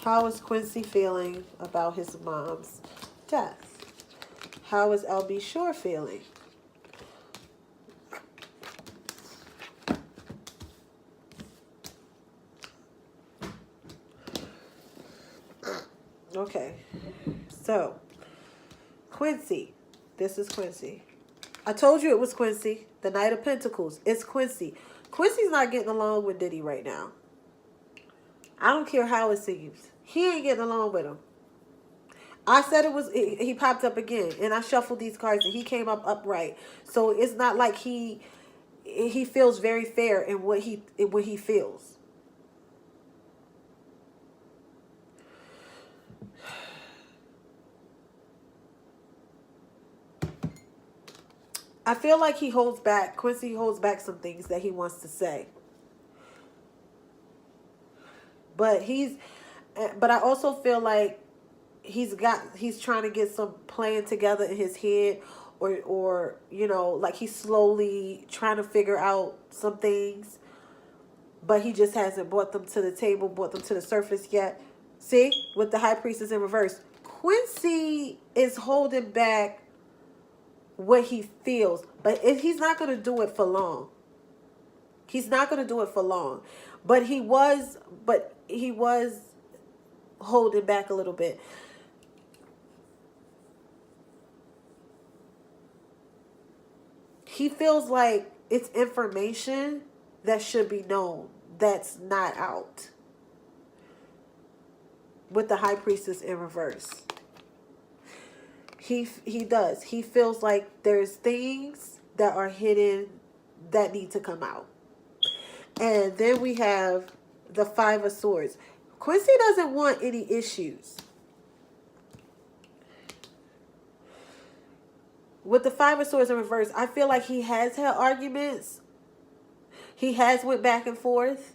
How is Quincy feeling about his mom's death? How is LB Shore feeling? Okay, so Quincy, this is Quincy. I told you it was Quincy. The Knight of Pentacles. It's Quincy. Quincy's not getting along with Diddy right now. I don't care how it seems. He ain't getting along with him. I said it was, he popped up again, and I shuffled these cards, and he came up upright. So it's not like he feels very fair in what he feels. I feel like he holds back. Quincy holds back some things that he wants to say. But I also feel like he's trying to get some plan together in his head, or you know, like he's slowly trying to figure out some things, but he just hasn't brought them to the table, brought them to the surface yet. See, with the High Priestess in reverse, Quincy is holding back what he feels, but he's not going to do it for long. He's not going to do it for long. But he was holding back a little bit. He feels like it's information that should be known that's not out. With the High Priestess in reverse. He does. He feels like there's things that are hidden that need to come out. And then we have the Five of Swords. Quincy doesn't want any issues. With the Five of Swords in reverse, I feel like he has had arguments. He has went back and forth.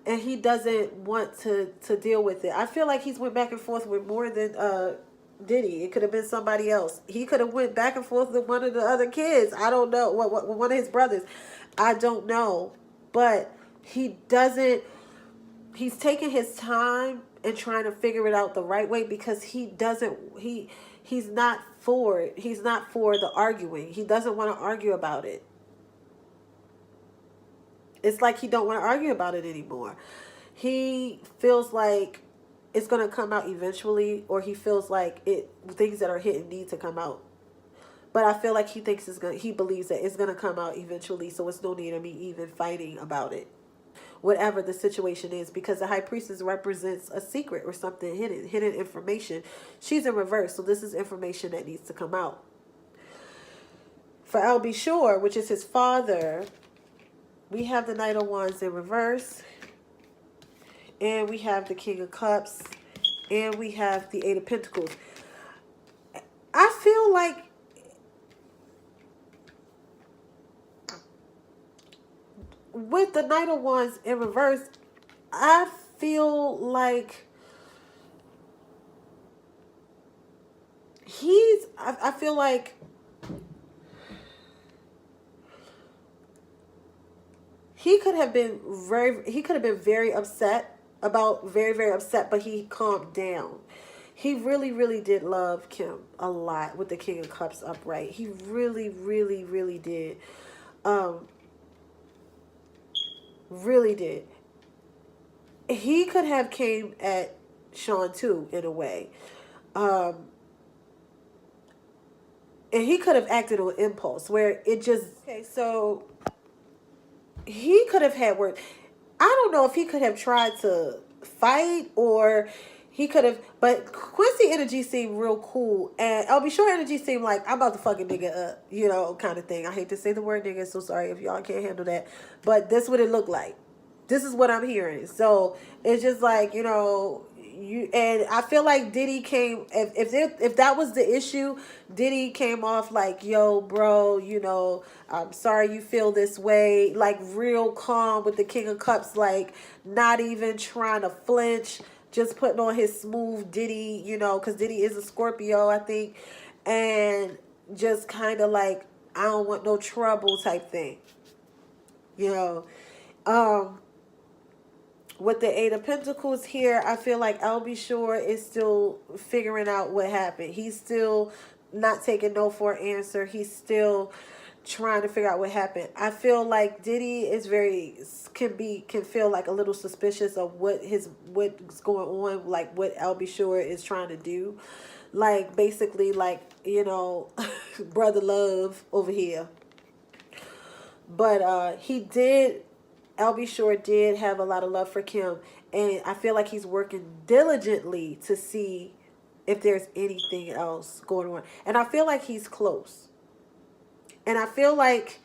And he doesn't want to deal with it. I feel like he's went back and forth with more than Diddy. It could have been somebody else. He could have went back and forth with one of the other kids. I don't know. One of his brothers. I don't know. But he doesn't. He's taking his time and trying to figure it out the right way, because he doesn't. He's not for it. He's not for the arguing. He doesn't want to argue about it. It's like he don't want to argue about it anymore. He feels like it's going to come out eventually, or he feels like things that are hidden need to come out. But I feel like he believes that it's going to come out eventually, so it's no need of me even fighting about it. Whatever the situation is, because the High Priestess represents a secret or something hidden information. She's in reverse, so this is information that needs to come out. For LB Shore, which is his father, we have the Knight of Wands in reverse. And we have the King of Cups. And we have the Eight of Pentacles. I feel like with the Knight of Wands in reverse, I feel like I feel like he could have been very upset very upset, but he calmed down. He really did love Kim a lot with the King of Cups upright. He really did. Really did. He could have came at Sean too, in a way. And he could have acted on impulse, where it just... Okay, so he could have had words. I don't know if he could have tried to fight, or he could have... But Quincy energy seemed real cool. And LB Shore energy seemed like, I'm about to fucking nigga up, you know, kind of thing. I hate to say the word nigga, so sorry if y'all can't handle that. But this is what it looked like. This is what I'm hearing. So it's just like, you know... And I feel like Diddy came, if that was the issue, Diddy came off like, yo, bro, you know, I'm sorry you feel this way, like real calm with the King of Cups, like not even trying to flinch, just putting on his smooth Diddy, you know, because Diddy is a Scorpio, I think, and just kind of like, I don't want no trouble type thing, you know. With the Eight of Pentacles here, I feel like Albie Shore is still figuring out what happened. He's still not taking no for an answer. He's still trying to figure out what happened. I feel like Diddy is can feel like a little suspicious of what's going on, like what Albie Shore is trying to do. Like basically like, you know, brother love over here. But Albie Shore did have a lot of love for Kim, and I feel like he's working diligently to see if there's anything else going on. And I feel like he's close. And I feel like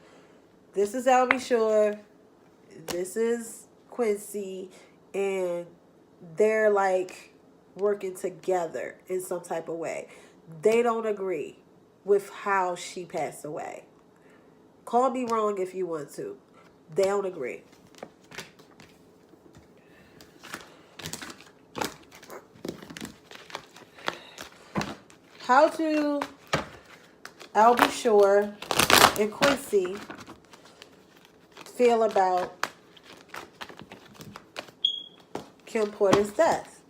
this is Albie Shore, this is Quincy, and they're like working together in some type of way. They don't agree with how she passed away. Call me wrong if you want to. They don't agree. How do Albie Shore and Quincy feel about Kim Porter's death?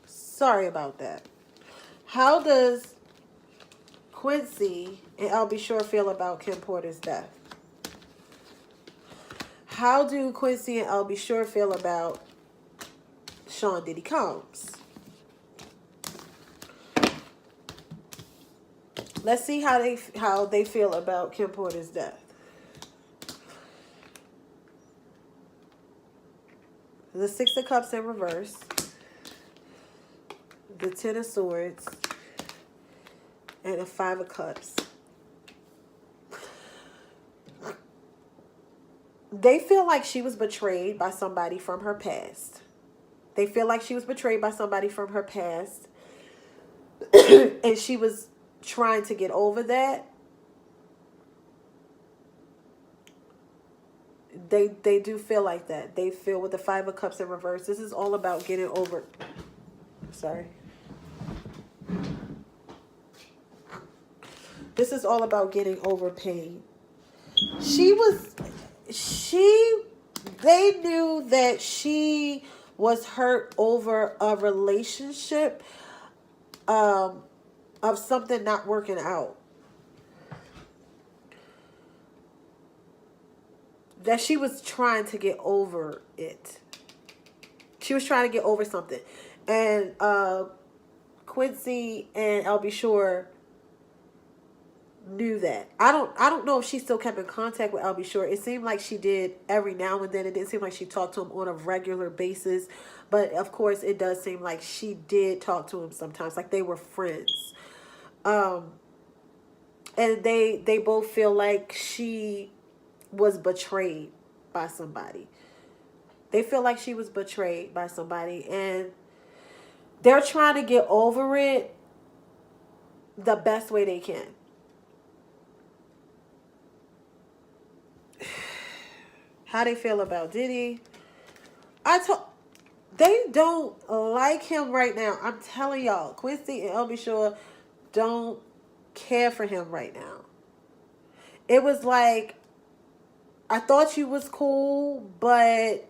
Sorry about that. How does Quincy and Albie Shore feel about Kim Porter's death? How do Quincy and Albie Shore feel about Sean Diddy Combs? Let's see how they feel about Kim Porter's death. The Six of Cups in reverse. The Ten of Swords. And the Five of Cups. They feel like she was betrayed by somebody from her past. They feel like she was betrayed by somebody from her past. And she was trying to get over that. They do feel like that. They feel with the Five of Cups in reverse. This is all about getting over. Sorry. This is all about getting over pain. They knew that she was hurt over a relationship of something not working out. That she was trying to get over it. She was trying to get over something. And Quincy and Albie Shore knew that. I don't know if she still kept in contact with Albie Shore. It seemed like she did every now and then. It didn't seem like she talked to him on a regular basis. But of course it does seem like she did talk to him sometimes. Like they were friends. And they both feel like she was betrayed by somebody. They feel like she was betrayed by somebody. And they're trying to get over it the best way they can. How they feel about Diddy. They don't like him right now. I'm telling y'all, Quincy and Albie Shore don't care for him right now. It was like, I thought you was cool, but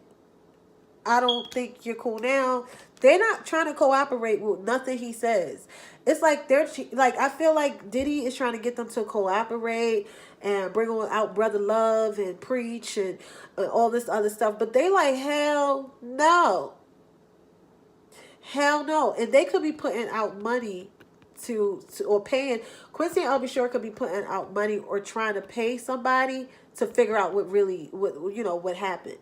I don't think you're cool now. They're not trying to cooperate with nothing he says. It's like I feel like Diddy is trying to get them to cooperate and bring out brother love and preach and all this other stuff. But they like, hell no. Hell no. And they could be putting out money or paying. Quincy and Albie Shore could be putting out money or trying to pay somebody to figure out what happened.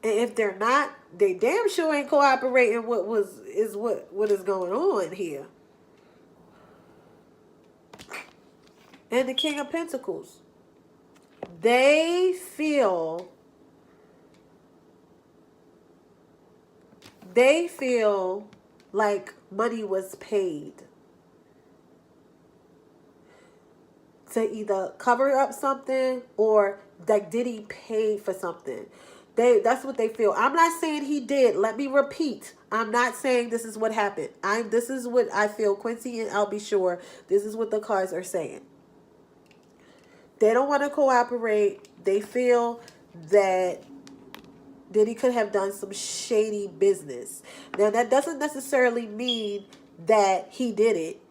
And if they're not, they damn sure ain't cooperating what is going on here. And the King of Pentacles. They feel like money was paid to either cover up something or like Diddy paid for something. That's what they feel. I'm not saying he did. Let me repeat. I'm not saying this is what happened. This is what I feel. Quincy and Albie Shore, this is what the cards are saying. They don't want to cooperate. They feel that he could have done some shady business. Now, that doesn't necessarily mean that he did it.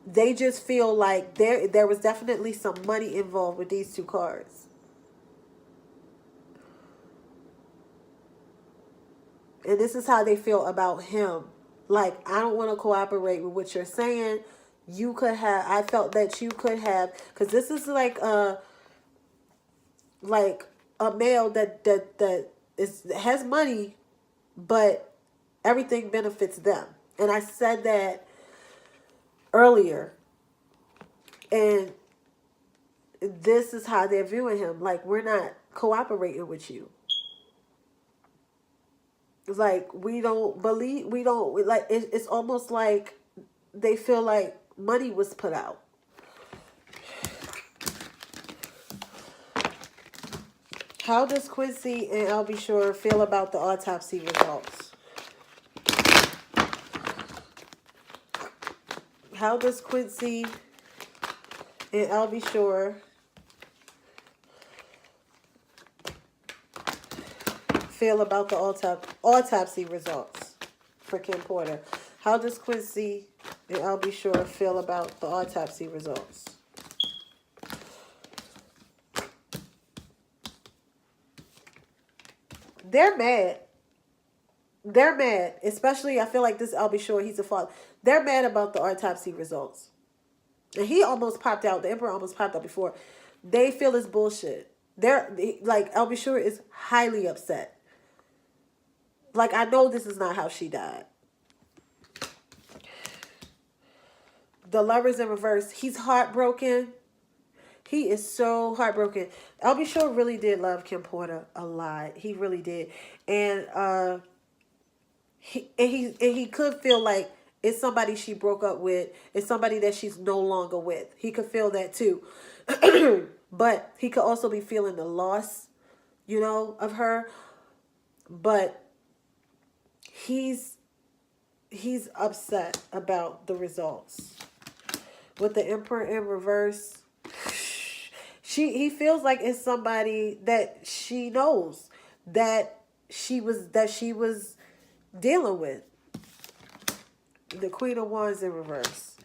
They just feel like there was definitely some money involved with these two cards. And this is how they feel about him. Like, I don't want to cooperate with what you're saying. You could have, I felt that you could have, because this is like a male that has money, but everything benefits them. And I said that earlier. And this is how they're viewing him. Like, we're not cooperating with you. It's like, we don't believe, like, it's almost like they feel like money was put out. How does Quincy and I'll be sure feel about the autopsy results? How does Quincy and I'll be sure feel about the autopsy results for Kim Porter? How does Quincy and I'll be sure feel about the autopsy results? They're mad. They're mad. Especially, I feel like this, I'll be sure he's a father. They're mad about the autopsy results. And he almost popped out. The Emperor almost popped out before. They feel it's bullshit. They're, like, I'll be sure is highly upset. Like, I know this is not how she died. The Lovers in reverse. He's heartbroken. He is so heartbroken. I'll be sure really did love Kim Porter a lot. He really did. And he could feel like it's somebody she broke up with. It's somebody that she's no longer with. He could feel that too. But he could also be feeling the loss, you know, of her. But he's upset about the results. With the Emperor in reverse, he feels like it's somebody that she knows, that she was dealing with. The Queen of Wands in reverse.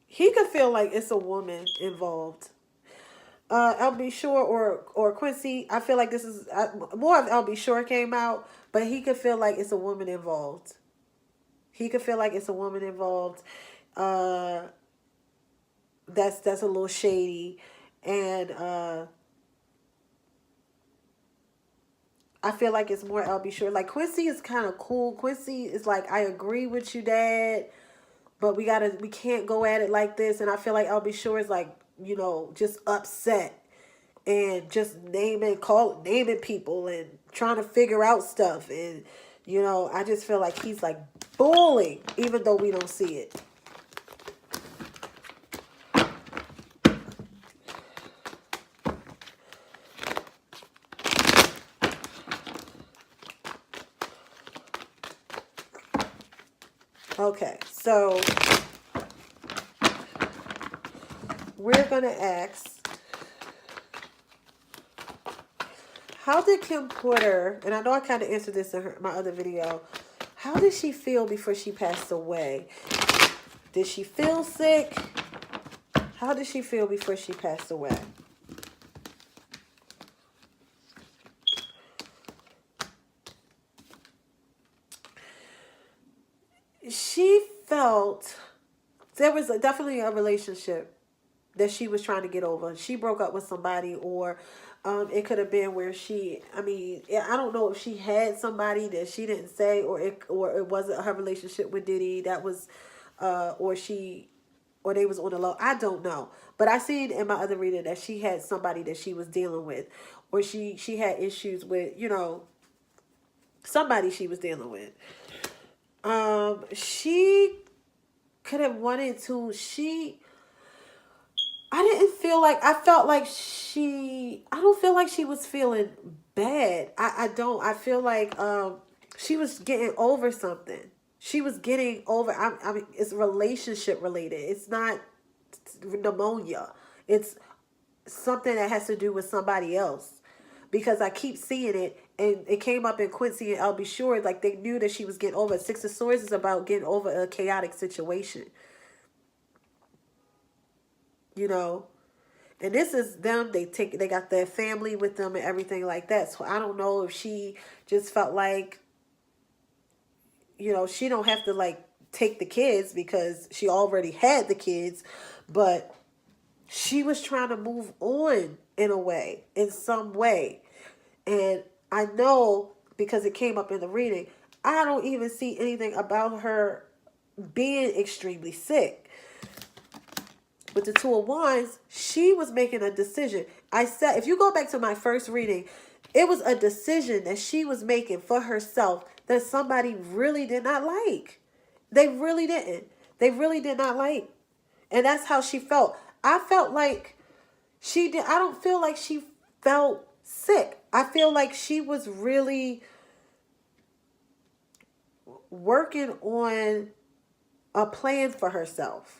He could feel like it's a woman involved. I'll be sure or Quincy. I feel like this is more of I'll be sure came out, but he could feel like it's a woman involved. He could feel like it's a woman involved. That's a little shady, and I feel like it's more I'll be sure. Like, Quincy is kind of cool. Quincy is like, I agree with you, Dad, but we can't go at it like this. And I feel like I'll be sure is like, you know, just upset and just naming people and trying to figure out stuff. And, you know, I just feel like he's like bullying, even though we don't see it. Okay, so we're going to ask, how did Kim Porter, and I know I kind of answered this in my other video, how did she feel before she passed away? Did she feel sick? How did she feel before she passed away? She felt there was definitely a relationship that she was trying to get over. She broke up with somebody, or it could have been where I don't know if she had somebody that she didn't say, or it wasn't her relationship with Diddy. That was, or they was on the low. I don't know. But I seen in my other reading that she had somebody that she was dealing with, or she had issues with, you know, somebody she was dealing with. She could have wanted to, I didn't feel like, I felt like I don't feel like she was feeling bad. I don't. I feel like she was getting over something. She was getting over, I mean, it's relationship related. It's not pneumonia. It's something that has to do with somebody else. Because I keep seeing it, and it came up in Quincy and I'll be sure, like they knew that she was getting over. Six of Swords is about getting over a chaotic situation. You know, and this is them. They got their family with them and everything like that. So I don't know if she just felt like, you know, she don't have to like take the kids because she already had the kids, but she was trying to move on in a way, in some way. And I know because it came up in the reading, I don't even see anything about her being extremely sick. With the Two of Wands, she was making a decision. I said, if you go back to my first reading, it was a decision that she was making for herself that somebody really did not like. They really didn't. They really did not like. And that's how she felt. I felt like she did. I don't feel like she felt sick. I feel like she was really working on a plan for herself.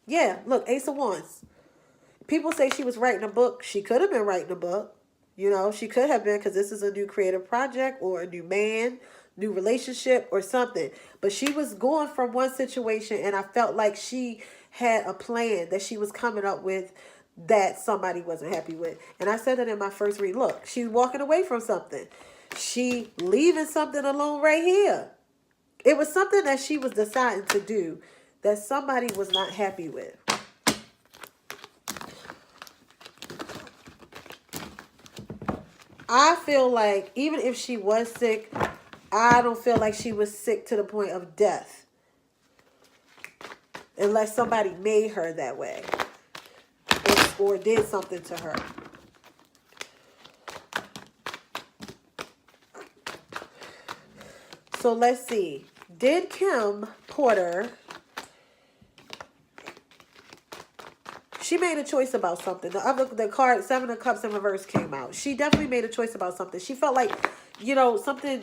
Yeah, look, Ace of Wands. People say she was writing a book. She could have been writing a book. You know, she could have been, because this is a new creative project or a new man, new relationship or something. But she was going from one situation, and I felt like she had a plan that she was coming up with that somebody wasn't happy with. And I said that in my first read. Look, she's walking away from something. She leaving something alone right here. It was something that she was deciding to do that somebody was not happy with. I feel like even if she was sick, I don't feel like she was sick to the point of death. Unless somebody made her that way. Or did something to her. So let's see. Did Kim Porter... She made a choice about something. The card, Seven of Cups in reverse came out. She definitely made a choice about something. She felt like, you know, something,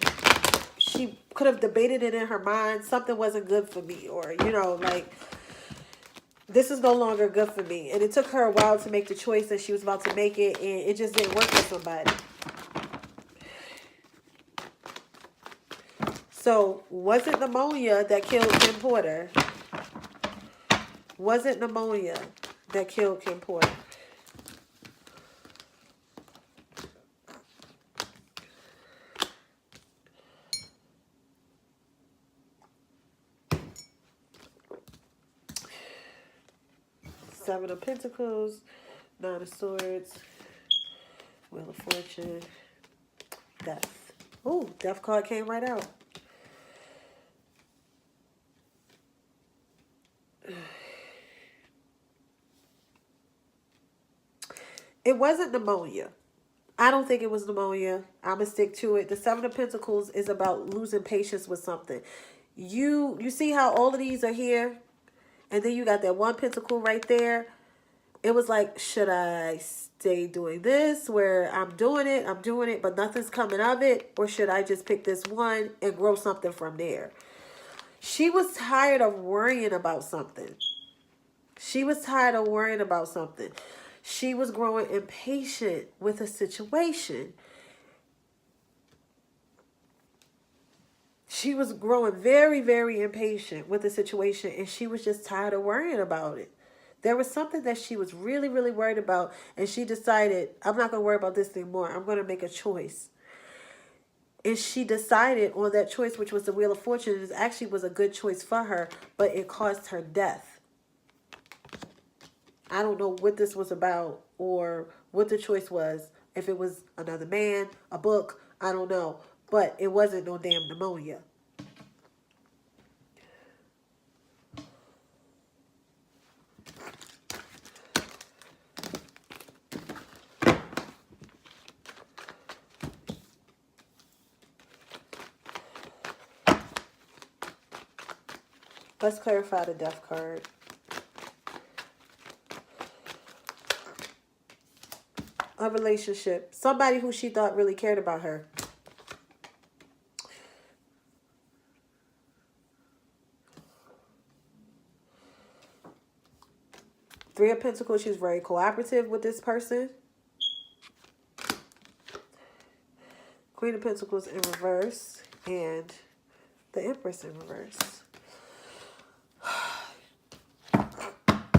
she could have debated it in her mind. Something wasn't good for me. Or, you know, like, this is no longer good for me. And it took her a while to make the choice that she was about to make it. And it just didn't work for somebody. So, was it pneumonia that killed Kim Porter? Was it pneumonia that killed Kim Porter? Seven of Pentacles, Nine of Swords, Wheel of Fortune, Death. Ooh, Death card came right out. It wasn't pneumonia. I don't think it was pneumonia. I'm going to stick to it. The Seven of Pentacles is about losing patience with something. You see how all of these are here? And then you got that one pentacle right there. It was like, should I stay doing this where I'm doing it, but nothing's coming of it? Or should I just pick this one and grow something from there? She was tired of worrying about something. She was tired of worrying about something. She was growing impatient with a situation. She was growing very, very impatient with the situation, and she was just tired of worrying about it. There was something that she was really, really worried about, and she decided, I'm not going to worry about this anymore. I'm going to make a choice. And she decided on that choice, which was the Wheel of Fortune. It actually was a good choice for her, but it caused her death. I don't know what this was about or what the choice was. If it was another man, a book, I don't know. But it wasn't no damn pneumonia. Let's clarify the Death card. A relationship. Somebody who she thought really cared about her. Three of Pentacles, she's very cooperative with this person. Queen of Pentacles in reverse. And the Empress in reverse.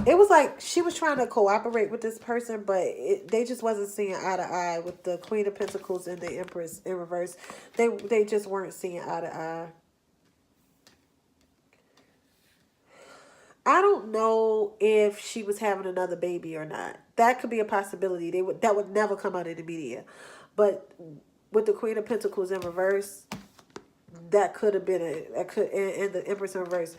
It was like she was trying to cooperate with this person, but they just wasn't seeing eye to eye with the Queen of Pentacles and the Empress in reverse. They just weren't seeing eye to eye. I don't know if she was having another baby or not. That could be a possibility. That would never come out in the media. But with the Queen of Pentacles in reverse, that could have been and the Empress in reverse.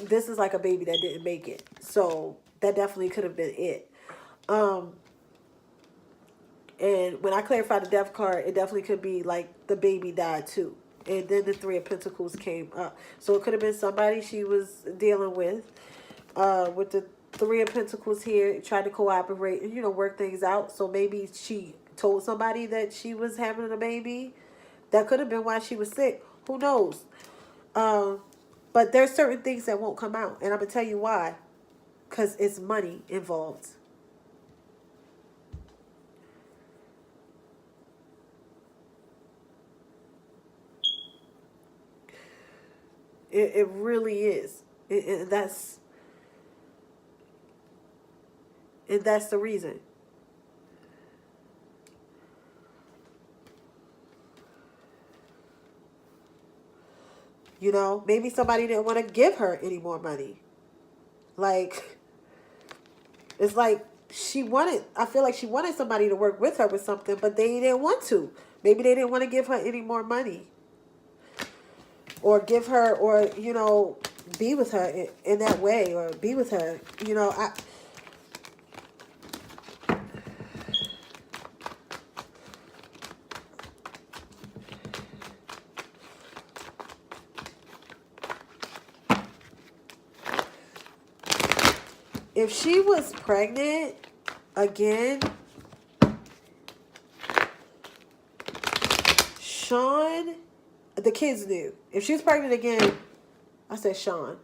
This is like a baby that didn't make it. So that definitely could have been it. And when I clarify the death card, it definitely could be like the baby died too. And then the Three of Pentacles came up. So it could have been somebody she was dealing with the Three of Pentacles here, tried to cooperate and, work things out. So maybe she told somebody that she was having a baby. That could have been why she was sick. Who knows? But there's certain things that won't come out. And I'm going to tell you why. Because it's money involved. It really is. And that's the reason. Maybe somebody didn't want to give her any more money. Like, it's like I feel like she wanted somebody to work with her with something, but they didn't want to. Maybe they didn't want to give her any more money. Or give her, or, be with her in that way, or be with her. If she was pregnant again, Sean, the kids knew. If she was pregnant again, I said Sean.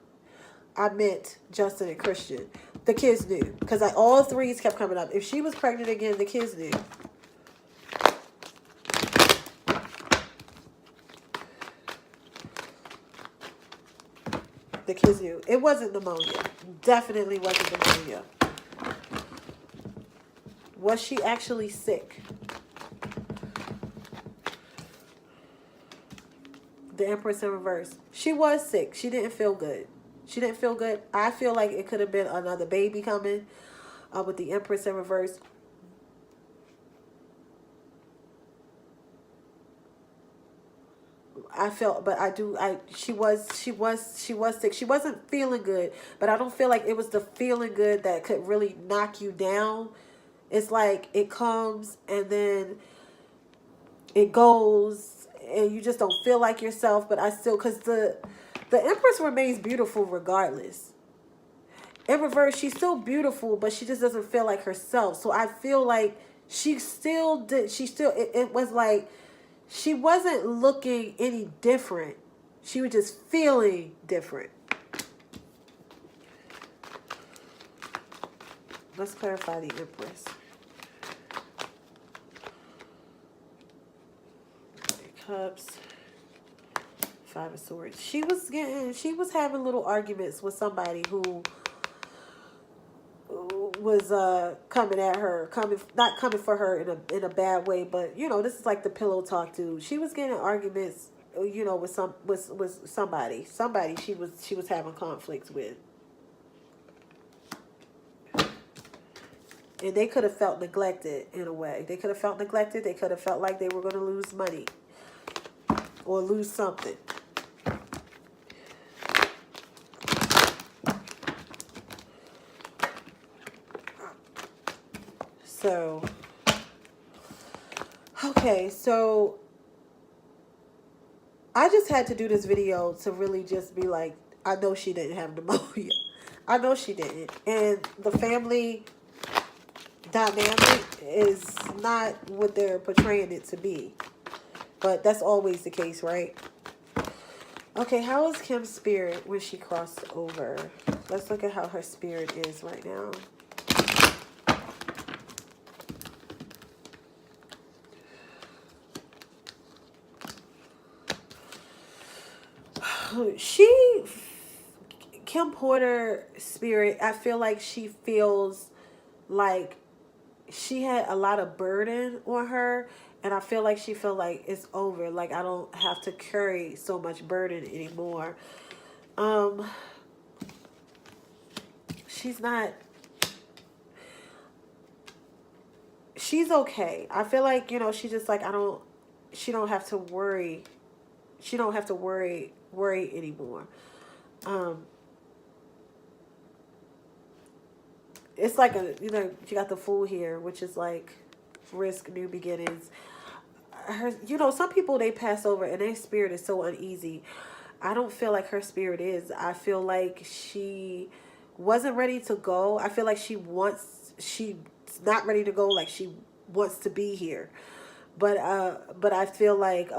I meant Justin and Christian. The kids knew. Because all threes kept coming up. If she was pregnant again, the kids knew. The kids knew. It wasn't pneumonia. Definitely wasn't pneumonia. Was she actually sick? The Empress in reverse. She was sick. She didn't feel good. She didn't feel good. I feel like it could have been another baby coming with the Empress in reverse. She was sick. She wasn't feeling good, but I don't feel like it was the feeling good that could really knock you down. It's like it comes and then it goes and you just don't feel like yourself. But because the Empress remains beautiful regardless. In reverse, she's still beautiful, but she just doesn't feel like herself. So I feel like it was like she wasn't looking any different. She was just feeling different. Let's clarify the Empress. Cups. Five of Swords. She was having little arguments with somebody who was coming at her, not coming for her in a bad way, but this is like the pillow talk dude. She was getting arguments, with somebody she was having conflicts with, and they could have felt neglected in a way. They could have felt neglected. They could have felt like they were going to lose money or lose something. So, okay, so I just had to do this video to really just be like, I know she didn't have pneumonia. I know she didn't. And the family dynamic is not what they're portraying it to be. But that's always the case, right? Okay, how is Kim's spirit when she crossed over? Let's look at how her spirit is right now. she, Kim Porter spirit, I feel like she feels like she had a lot of burden on her, and I feel like she feel like it's over, like I don't have to carry so much burden anymore. um she's not, she's okay. I feel like, she's just like, I don't, she don't have to worry, she don't have to worry anymore. um it's like you got the Fool here, which is like risk new beginnings. Her, some people, they pass over and their spirit is so uneasy. I don't feel like her spirit is. I feel like she wasn't ready to go. I feel like she's not ready to go, like she wants to be here. But I feel like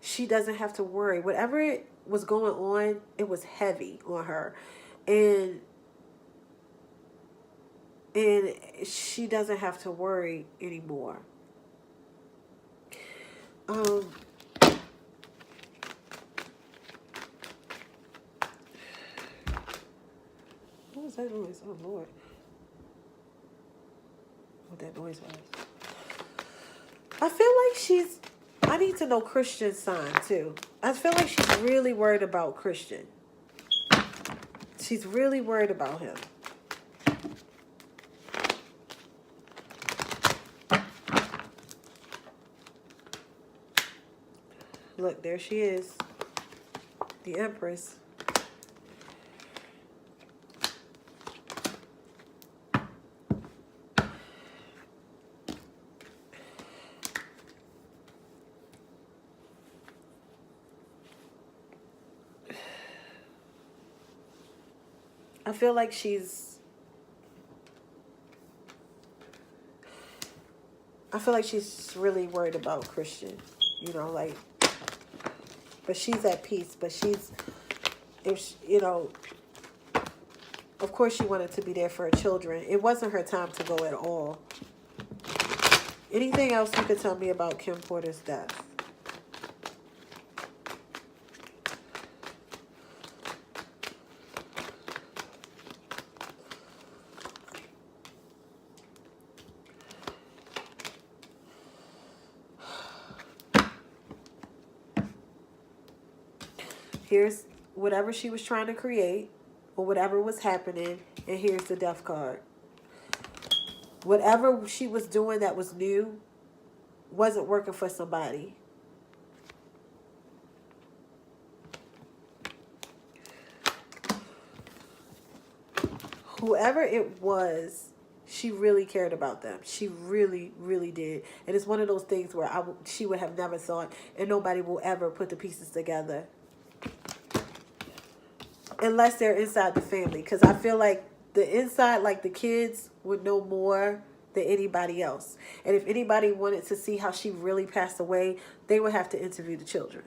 she doesn't have to worry. Whatever it was going on, it was heavy on her. And and she doesn't have to worry anymore. Um what was that noise? Oh Lord. What that noise was. I feel like I need to know Christian sign too. I feel like she's really worried about Christian. She's really worried about him. Look, there she is. The Empress. I feel like she's really worried about Christian. Like, but she's at peace. But of course she wanted to be there for her children. It wasn't her time to go at all. Anything else you could tell me about Kim Porter's death? Here's whatever she was trying to create or whatever was happening, and here's the death card. Whatever she was doing that was new wasn't working for somebody. Whoever it was, she really cared about them. She really, really did. And it's one of those things where she would have never thought, and nobody will ever put the pieces together. Unless they're inside the family. Because I feel like the inside, like the kids, would know more than anybody else. And if anybody wanted to see how she really passed away, they would have to interview the children.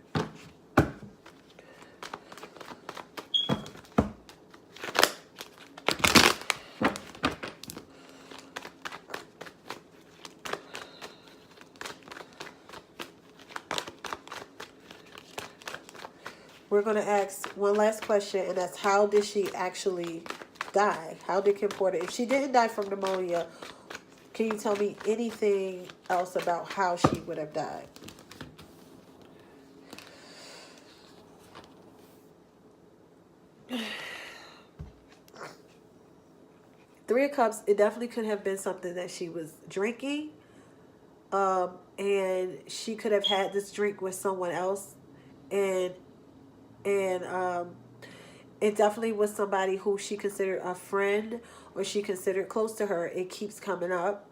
We're going to ask one last question, and that's, how did she actually die? How did Kim Porter, if she didn't die from pneumonia, can you tell me anything else about how she would have died? Three of Cups, it definitely could have been something that she was drinking. And she could have had this drink with someone else. And it definitely was somebody who she considered a friend or she considered close to her. It keeps coming up.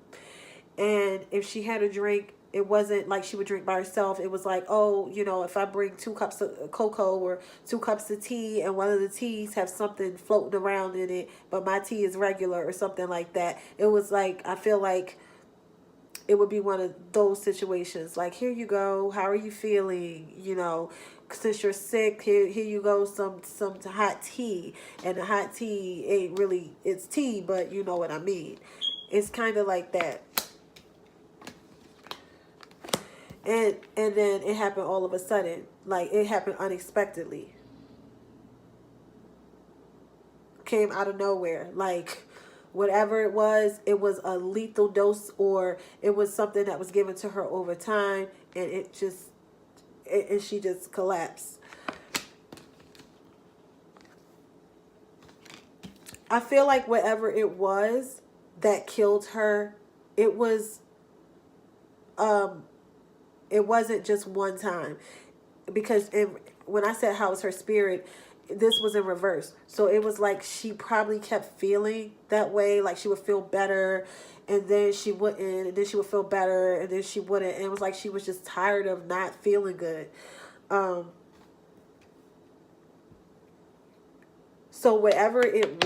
And if she had a drink, it wasn't like she would drink by herself. It was like, oh, if I bring 2 cups of cocoa or 2 cups of tea, and one of the teas have something floating around in it, but my tea is regular or something like that. It was like, I feel like it would be one of those situations. Like, here you go. How are you feeling? Since you're sick, here you go, some hot tea. And the hot tea ain't really, it's tea, but you know what I mean. It's kind of like that. And then it happened all of a sudden. Like, it happened unexpectedly. Came out of nowhere. Like, whatever it was a lethal dose, or it was something that was given to her over time, and she just collapsed. I feel like whatever it was that killed her, it was it wasn't just one time, because when I said how was her spirit, this was in reverse. So it was like she probably kept feeling that way, like she would feel better, and then she wouldn't, and then she would feel better, and then she wouldn't, and it was like she was just tired of not feeling good. So whatever it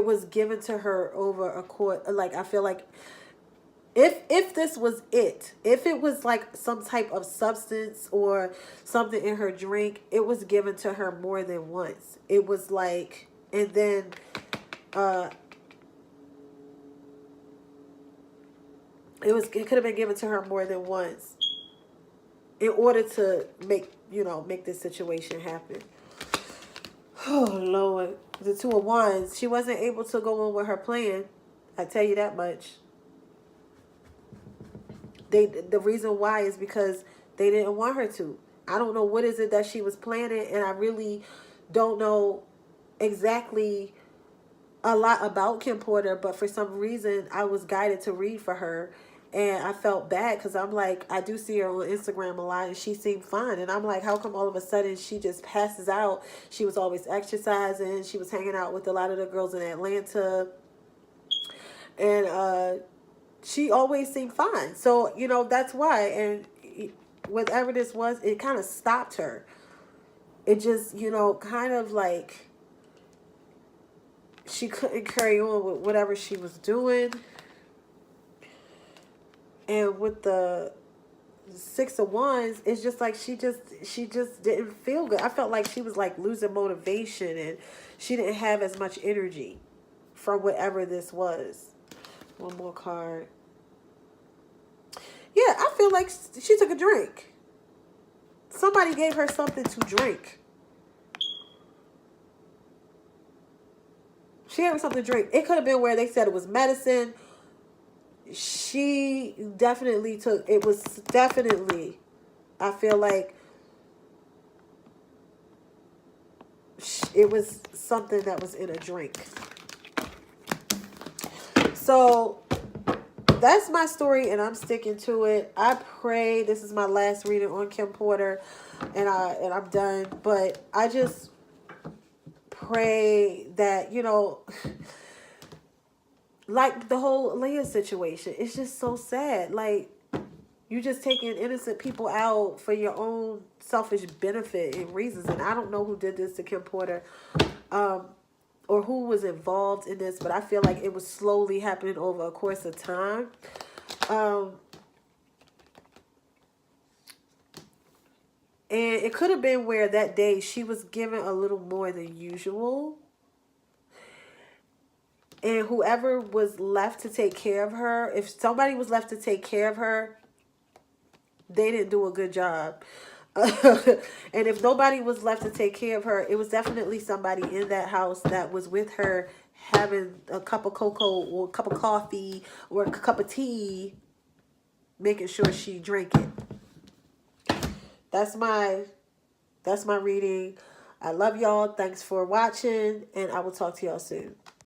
was given to her over a course. Like, I feel like if this was it, if it was like some type of substance or something in her drink, it was given to her more than once. It was like, and then it could have been given to her more than once in order to make this situation happen. Oh Lord, the Two of Wands. She wasn't able to go on with her plan. I tell you that much. The reason why is because they didn't want her to. I don't know what is it that she was planning, and I really don't know exactly a lot about Kim Porter, but for some reason I was guided to read for her, and I felt bad because I'm like, I do see her on Instagram a lot and she seemed fine, and I'm like, how come all of a sudden she just passes out? She was always exercising, she was hanging out with a lot of the girls in Atlanta, and she always seemed fine. So, that's why. And whatever this was, it kind of stopped her. It just, kind of like she couldn't carry on with whatever she was doing. And with the Six of Wands, it's just like she just didn't feel good. I felt like she was like losing motivation, and she didn't have as much energy from whatever this was. One more card. Yeah, I feel like she took a drink. Somebody gave her something to drink. She gave her something to drink. It could have been where they said it was medicine. She definitely took, it was definitely, I feel like it was something that was in a drink. So that's my story, and I'm sticking to it. I pray this is my last reading on Kim Porter, and I'm done. But I just pray that, like the whole Leah situation, it's just so sad. Like, you just taking innocent people out for your own selfish benefit and reasons. And I don't know who did this to Kim Porter, or who was involved in this, but I feel like it was slowly happening over a course of time. And it could have been where that day she was given a little more than usual. And whoever was left to take care of her, if somebody was left to take care of her, they didn't do a good job. And if nobody was left to take care of her, it was definitely somebody in that house that was with her, having a cup of cocoa or a cup of coffee or a cup of tea, making sure she drank it. That's my reading. I love y'all. Thanks for watching, and I will talk to y'all soon.